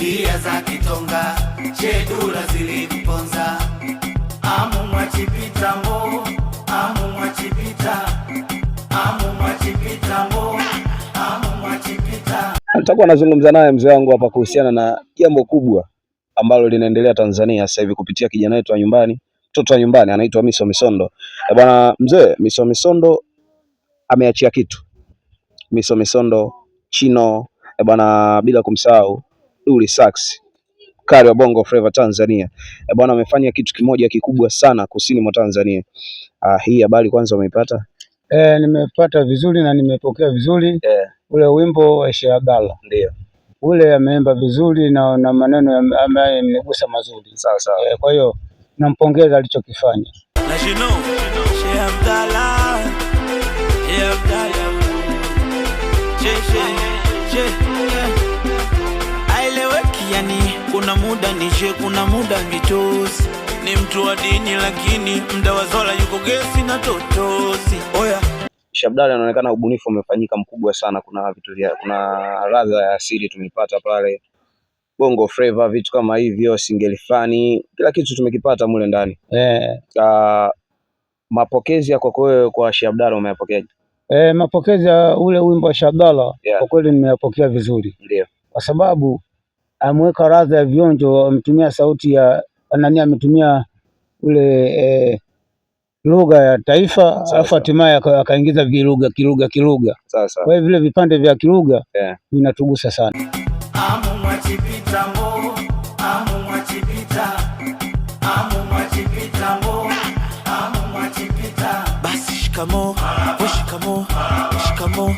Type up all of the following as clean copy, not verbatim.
pia za Kitonga, Chedula zilimponza. Amu mwachipita mo, amu mwachipita, amu mwachipita mo, amu mwachipita. Nitakuwa nazungumza naye mzee wangu hapa kuhusiana na jambo kubwa ambalo linaendelea Tanzania sasa hivi kupitia kijana wetu wa nyumbani, mtoto wa nyumbani anaitwa Miso Misondo. Bwana mzee, Miso Misondo ameachia kitu. Miso Misondo, Chino, bwana bila kumsahau Dully Sax, kari wa Bongo Flava Tanzania. Bwana amefanya kitu kimoja kikubwa sana kusini mwa Tanzania. Hii habari kwanza umeipata? Nimepata vizuri na nimepokea vizuri. Ule wimbo wa Sheagala. Ndio. Ule ameimba vizuri na maneno ambayo yamegusa mazuri. Sawa sawa. Kwa hiyo nampongeza alichokifanya. Yani kuna muda nije, kuna muda vitosi. Ni mtu wa dini lakini mda wa zola yuko gesi na totosi. Oya Shabdala anaonekana ubunifu umefanyika mkubwa sana. Kuna vitu vya, kuna ladha ya asili tumepata pale Bongo Flava, vitu kama hivyo, singelifani, kila kitu tumekipata mule ndani. Mapokezi yako wewe kwa Shabdala umeyapokeaje? Mapokezi ya ule wimbo wa Shabdala kwa kweli nimeyapokea vizuri. Ndio. Kwa sababu ameweka ladha ya vionjo, ametumia sauti ya nani, ametumia ule lugha ya taifa, alafu hatimaye akaingiza kilugha. Sasa kwa hiyo vile vipande vya kilugha vinatugusa sana. Amu mwachipita mo, amu mwachipita, amu mwachipita mo, amu mwachipita. Basi shikamo, shikamo, shikamo,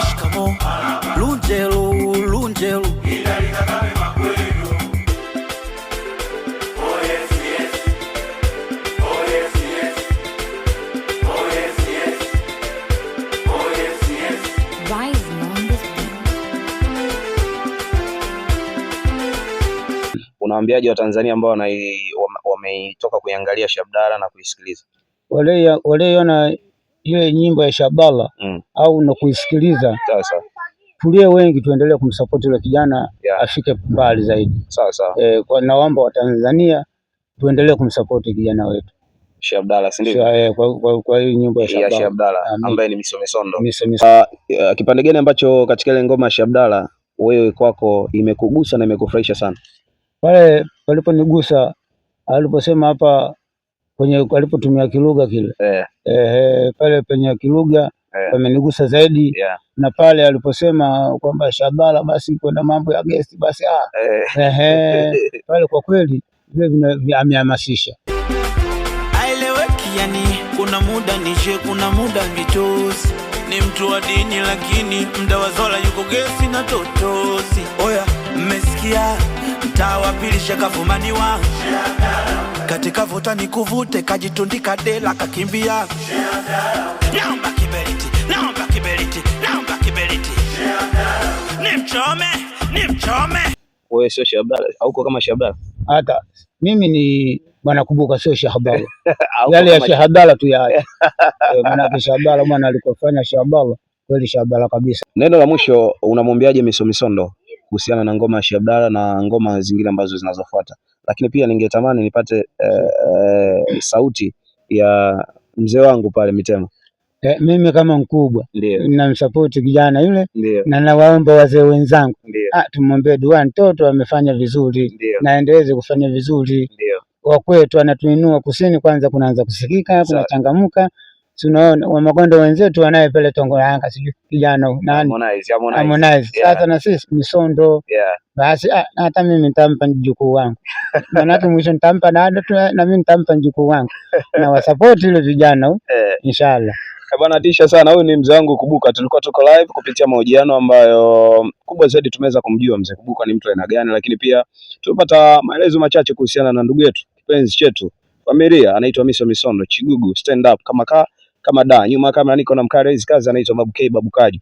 shikamo, lunjelu, lunjelu. Unawaambiaje Watanzania ambao wametoka kuiangalia Shabdala na kuisikiliza? Wale ile nyimbo ya Shabdala au na kuisikiliza. Sasa tulie wengi, tuendelee kumsupport yule kijana afike mbali zaidi. Sawa. Kwa naomba Watanzania tuendelee kumsupport kijana wetu Shabdala, si ndio? Kwa hiyo nyimbo ya Shabdala ambaye ni Miso Misondo. Kipande gani ambacho katika ile ngoma ya Shabdala wewe kwako imekugusa na imekufurahisha sana? Pale paliponigusa aliposema hapa kwenye alipotumia kilugha kile. Pale penye kilugha pamenigusa zaidi. Na pale aliposema kwamba Shabdala basi kwenda mambo ya guest basi pale kwa kweli vile amehamasisha. Aeleweki yani kuna muda nije, kuna muda vitosi. Ni mtu wa dini lakini mda wa zola yuko gesi na totosi. Oya mmesikia, mtaa wa pili shakafumaniwa. Katika vuta ni kuvute, kajitundika dela kakimbia. Naomba kiberiti, naomba kiberiti, naomba kiberiti. Ni mchome. Wewe sio Shabdala, hauko kama Shabdala? Hata mimi ni bwana Kubuka, sio Shabdala. Yale ya Shabdala tu yale. Maana Shabdala bwana alikofanya Shabdala kweli Shabdala kabisa. Neno la mwisho unamwambiaje Miso Misondo kuhusiana na ngoma ya Shabdala na ngoma zingine ambazo zinazofuata? Lakini pia ningetamani nipate sauti ya mzee wangu pale Mitema. Mimi kama mkubwa ninamsupport kijana yule. Na nawaomba wazee wenzangu tumwombee dua, mtoto amefanya vizuri na aendelee kufanya vizuri. Kwa kwetu anatuinua kusini, kwanza kunaanza kusikika, kuna changamuka. Tunaona wa Magondo wenzetu wanayepele Tongo Yanga, sijui kijana nani Harmonize. Sasa na sisi Misondo basi hata mimi nitampa mjukuu wangu. Maana mwisho nitampa na mimi nitampa mjukuu wangu. Na wasupport ile vijana inshallah. Bwana tisha sana. Huyu ni mzee wangu Kubuka. Tulikuwa tuko live kupitia mahojiano ambayo kubwa zaidi tumeweza kumjua mzee Kubuka ni mtu aina gani, lakini pia tumepata maelezo machache kuhusiana na ndugu yetu, kipenzi chetu, familia, anaitwa Miso Misondo, Chigugu, stand up kama da. Nyuma kama niko na mkare hizi kazi anaitwa Babu K Babu Kaji.